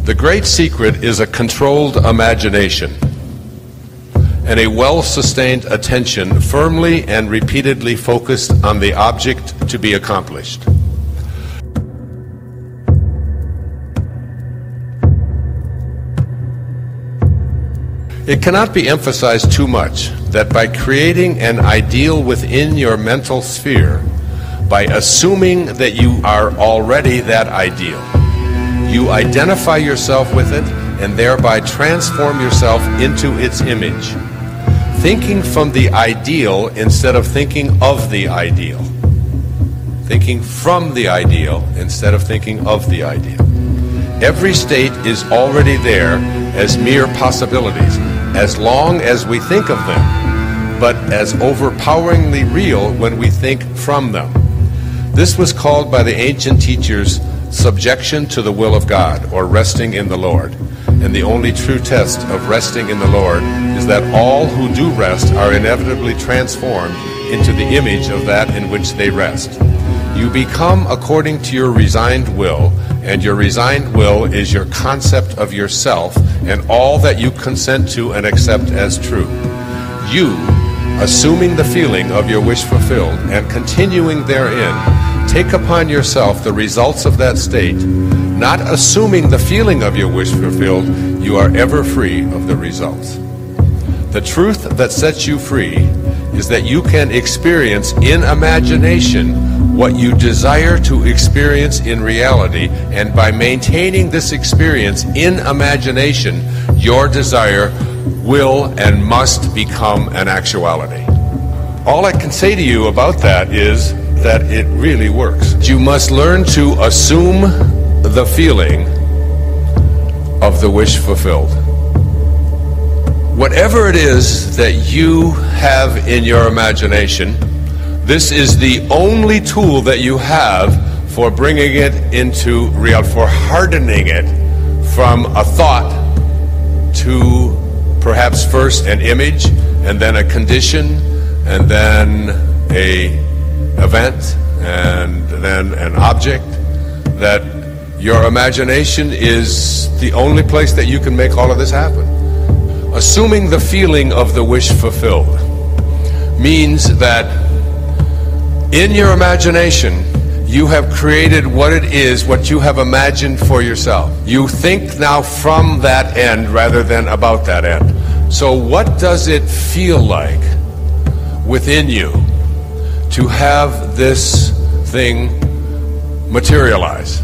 The great secret is a controlled imagination and a well-sustained attention firmly and repeatedly focused on the object to be accomplished. It cannot be emphasized too much that by creating an ideal within your mental sphere, by assuming that you are already that ideal, you identify yourself with it and thereby transform yourself into its image. Thinking from the ideal instead of thinking of the ideal. Thinking from the ideal instead of thinking of the ideal. Every state is already there as mere possibilities, as long as we think of them, but as overpoweringly real when we think from them. This was called by the ancient teachers subjection to the will of God, or resting in the Lord. And the only true test of resting in the Lord is that all who do rest are inevitably transformed into the image of that in which they rest. You become according to your resigned will, and your resigned will is your concept of yourself and all that you consent to and accept as true. You, assuming the feeling of your wish fulfilled and continuing therein, take upon yourself the results of that state. Not assuming the feeling of your wish fulfilled, you are ever free of the results. The truth that sets you free is that you can experience in imagination what you desire to experience in reality, and by maintaining this experience in imagination, your desire will and must become an actuality. All I can say to you about that is that it really works. You must learn to assume the feeling of the wish fulfilled. Whatever it is that you have in your imagination, this is the only tool that you have for bringing it into real, for hardening it from a thought to perhaps first an image, and then a condition, and then a event, and then an object. That your imagination is the only place that you can make all of this happen. Assuming the feeling of the wish fulfilled means that in your imagination, you have created what it is, what you have imagined for yourself. You think now from that end rather than about that end. So what does it feel like within you to have this thing materialize?